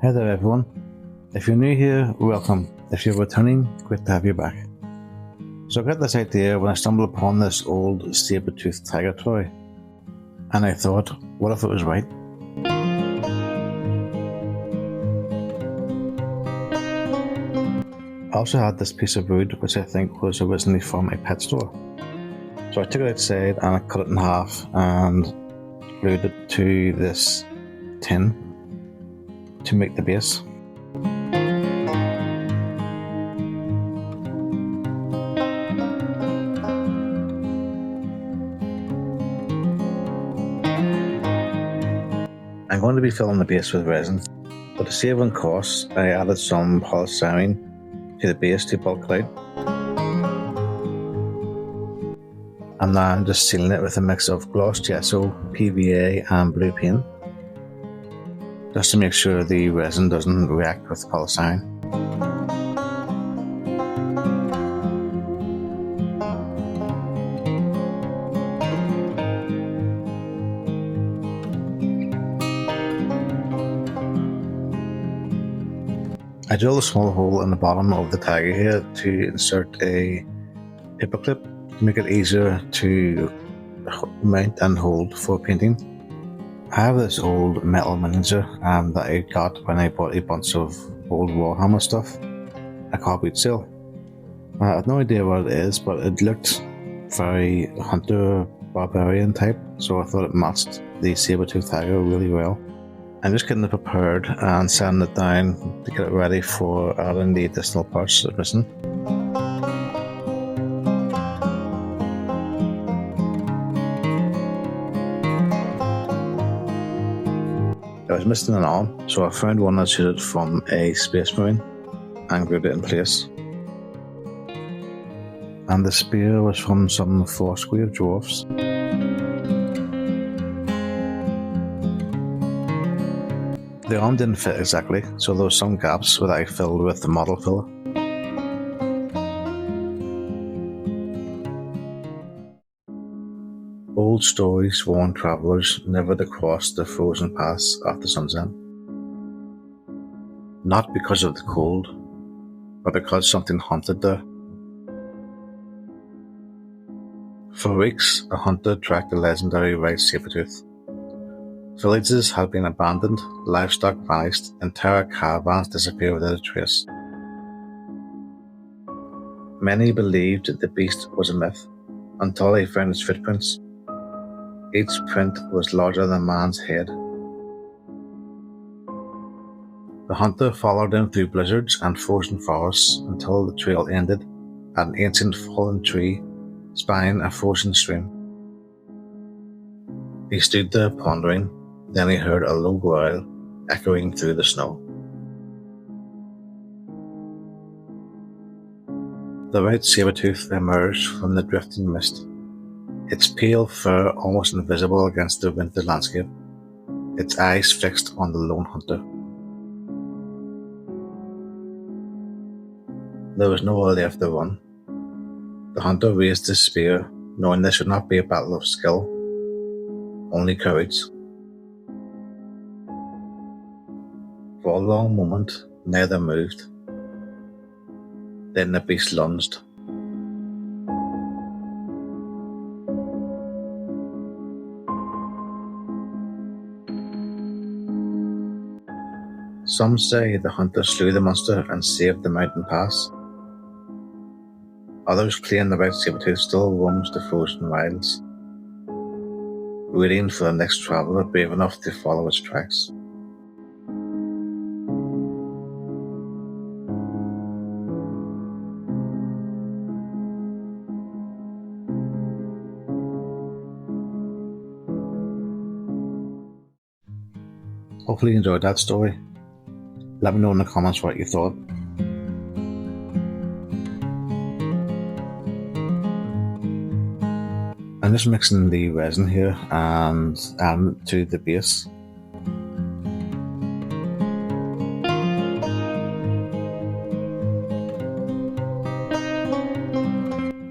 Hey there everyone. If you're new here, welcome. If you're returning, great to have you back. So I got this idea when I stumbled upon this old Sabertooth tiger toy. And I thought, what if it was right? I also had this piece of wood which I think was originally from a pet store. So I took it outside and I cut it in half and glued it to this tin to make the base. I'm going to be filling the base with resin, but to save on costs, I added some polystyrene to the base to bulk it out. And now I'm just sealing it with a mix of gloss gesso, PVA and blue paint, just to make sure the resin doesn't react with polystyrene. I drilled a small hole in the bottom of the tiger here to insert a paper clip to make it easier to mount and hold for painting. I have this old metal miniature that I got when I bought a bunch of old Warhammer stuff at a car sale. I have no idea what it is, but it looked very hunter barbarian type, so I thought it matched the Sabertooth tiger really well. I'm just getting it prepared and sanding it down to get it ready for adding the additional parts that are missing. I was missing an arm, so I found one that suited from a Space Marine and glued it in place. And the spear was from some Foursquare dwarfs. The arm didn't fit exactly, so there were some gaps that I filled with the model filler. Old stories warn travellers never to cross the frozen paths after sunset. Not because of the cold, but because something haunted there. For weeks, a hunter tracked the legendary White Sabertooth. Villages had been abandoned, livestock vanished, entire caravans disappeared without a trace. Many believed the beast was a myth, until they found its footprints. Each print was larger than a man's head. The hunter followed him through blizzards and frozen forests until the trail ended at an ancient fallen tree spanning a frozen stream. He stood there pondering. Then he heard a low growl echoing through the snow. The White Sabertooth emerged from the drifting mist, its pale fur almost invisible against the winter landscape, its eyes fixed on the lone hunter. There was nowhere left to run. The hunter raised his spear, knowing this would not be a battle of skill, only courage. For a long moment, neither moved. Then the beast lunged. Some say the hunter slew the monster and saved the mountain pass. Others claim the White Sabertooth still roams the frozen wilds, waiting for the next traveller brave enough to follow its tracks. Hopefully you enjoyed that story. Let me know in the comments what you thought. I'm just mixing the resin here and adding it to the base.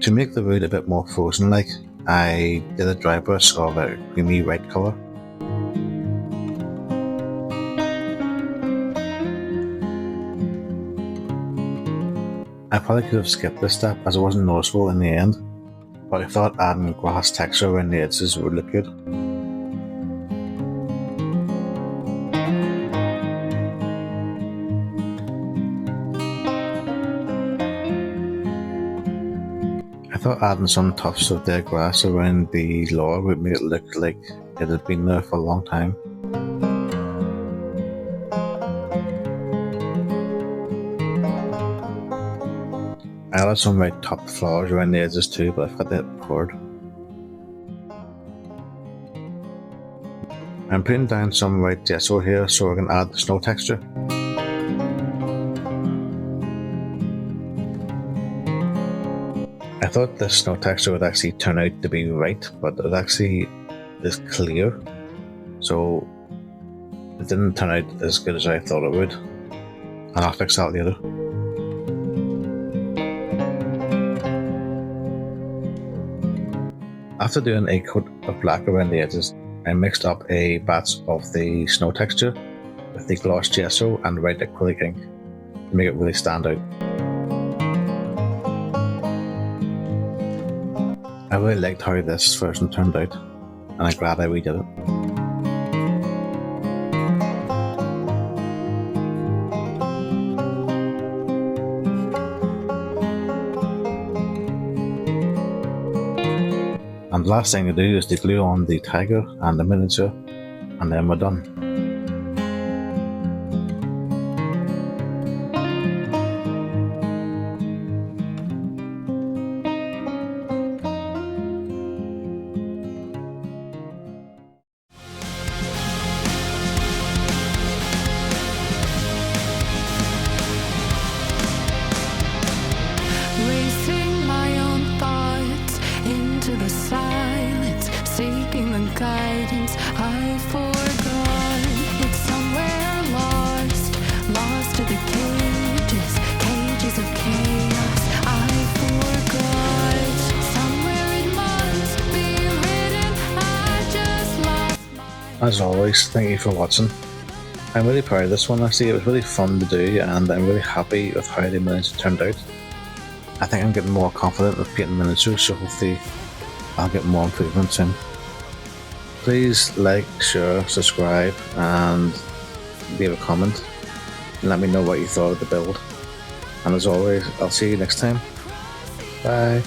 To make the wood a bit more frozen-like, I did a dry brush of a creamy white colour. I probably could have skipped this step as it wasn't noticeable in the end, but I thought adding glass texture around the edges would look good. I thought adding some tufts of dead grass around the log would make it look like it had been there for a long time. I added some white top flowers around the edges too, but I forgot to hit record. I'm putting down some white gesso here so I can add the snow texture. I thought the snow texture would actually turn out to be white, but it actually is clear, so it didn't turn out as good as I thought it would, and I'll fix that later. After doing a coat of black around the edges, I mixed up a batch of the snow texture with the gloss gesso and white acrylic ink to make it really stand out. I really liked how this version turned out, and I'm glad I redid it. And the last thing to do is to glue on the tiger and the miniature, and then we're done. Racing my own thoughts into the silence, seeking the guidance I forgot. It's somewhere lost, lost to the cages, cages of chaos I forgot. Somewhere it must be written, I just lost my... As always, thank you for watching. I'm really proud of this one actually. It was really fun to do, and I'm really happy with how the miniature turned out. I think I'm getting more confident with painting miniatures, so hopefully I'll get more improvements soon. Please like, share, subscribe, and leave a comment and let me know what you thought of the build. And as always, I'll see you next time. Bye.